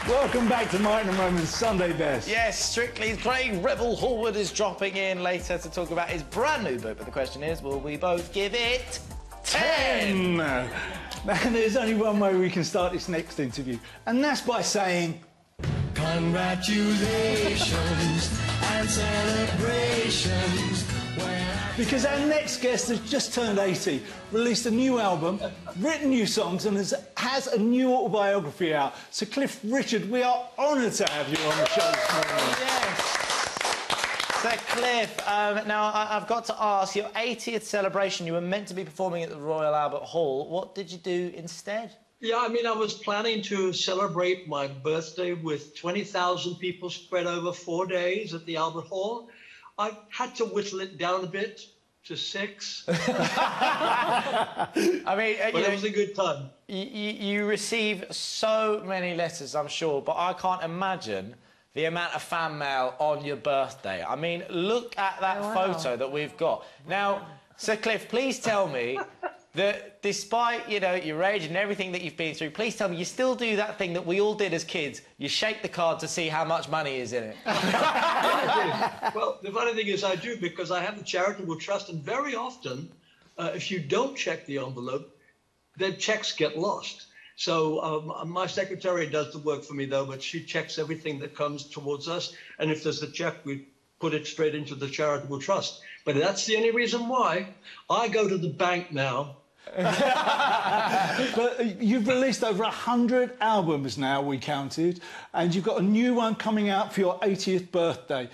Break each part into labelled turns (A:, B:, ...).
A: Welcome back to Martin and Roman's Sunday Best.
B: Yes, Strictly's Craig Revel Horwood is dropping in later to talk about his brand new book. But the question is, will we both give it 10?
A: Now, there's only one way we can start this next interview, and that's by saying...
C: Congratulations and celebrations.
A: Because our next guest has just turned 80, released a new album, written new songs, and has a new autobiography out. So, Cliff Richard, we are honoured to have you on the show this morning.
B: Yes. So, Cliff, now I've got to ask, your 80th celebration, you were meant to be performing at the Royal Albert Hall. What did you do instead?
D: Yeah, I mean, I was planning to celebrate my birthday with 20,000 people spread over 4 days at the Albert Hall. I had to whittle it down a bit to 6.
B: I mean,
D: but it was a good time.
B: You receive so many letters, I'm sure, but I can't imagine the amount of fan mail on your birthday. I mean, look at that photo that we've got. Now, Sir Cliff, please tell me that despite, you know, your age and everything that you've been through, please tell me you still do that thing that we all did as kids. You shake the card to see how much money is in it.
D: Well, the funny thing is I do, because I have a charitable trust, and very often, if you don't check the envelope, then checks get lost. So my secretary does the work for me, though, but she checks everything that comes towards us, and if there's a check, we put it straight into the charitable trust. But that's the only reason why I go to the bank now.
A: But you've released over 100 albums now, we counted, and you've got a new one coming out for your 80th birthday.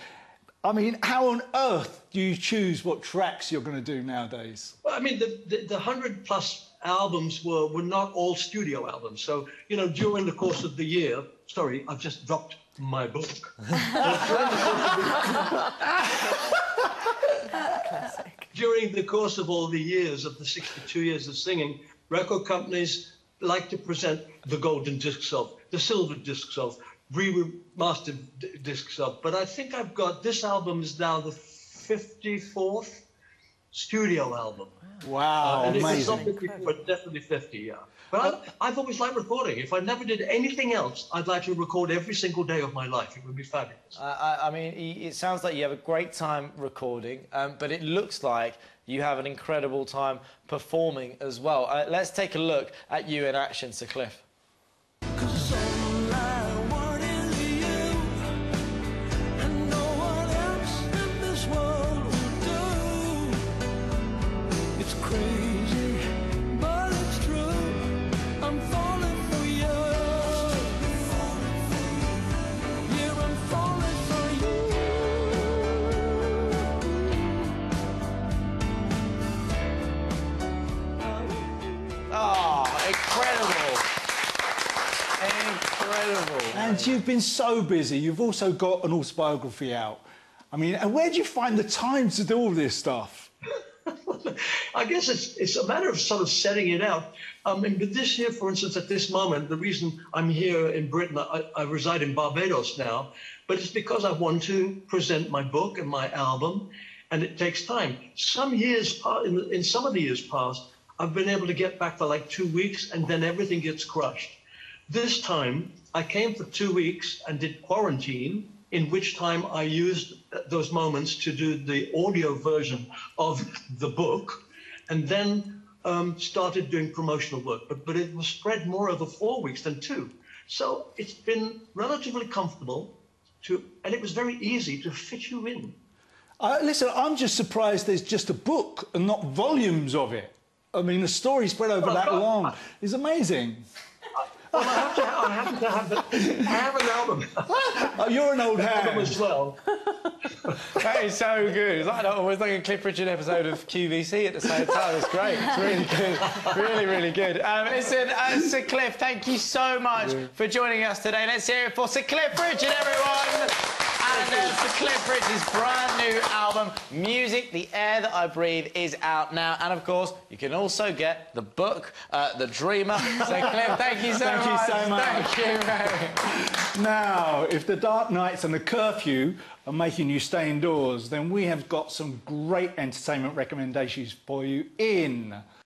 A: I mean, how on earth do you choose what tracks you're going to do nowadays?
D: Well, I mean, the 100+ albums were not all studio albums. So, you know, during the course of the year... Sorry, I've just dropped my book. During the course of all the years of the 62 years of singing, record companies like to present the golden discs of, the silver discs of, remastered discs of. But I think I've got, this album is now the 54th studio album.
A: Wow, amazing.
D: It's not 54, it's definitely 50, yeah. But I've always liked recording. If I never did anything else, I'd like to record every single day of my life. It would be fabulous.
B: I mean, it sounds like you have a great time recording, but it looks like you have an incredible time performing as well. Let's take a look at you in action, Sir Cliff.
A: And you've been so busy. You've also got an autobiography out. I mean, and where do you find the time to do all this stuff?
D: I guess it's a matter of sort of setting it out. But this year, for instance, at this moment, the reason I'm here in Britain, I reside in Barbados now, but it's because I want to present my book and my album, and it takes time. Some years, in some of the years past, I've been able to get back for like 2 weeks, and then everything gets crushed. This time, I came for 2 weeks and did quarantine, in which time I used those moments to do the audio version of the book, and then started doing promotional work. But it was spread more over 4 weeks than 2. So it's been relatively comfortable, and it was very easy to fit you in.
A: Listen, I'm just surprised there's just a book and not volumes of it. I mean, the story spread over that long is amazing.
D: Well, I have an album.
A: Oh, you're an old hand.
D: Album as well.
B: That is so good. It's like almost like a Cliff Richard episode of QVC at the same time. It's great. It's really good. Really, really good. Listen, Sir Cliff, thank you so much for joining us today. Let's hear it for Sir Cliff Richard, everyone. And Sir Cliff Richard's brand new album, Music, The Air That I Breathe, is out now. And, of course, you can also get the book, The Dreamer. Sir Cliff, thank you so much.
A: Thank you so much.
B: Thank you very much.
A: Now, if the dark nights and the curfew are making you stay indoors, then we have got some great entertainment recommendations for you in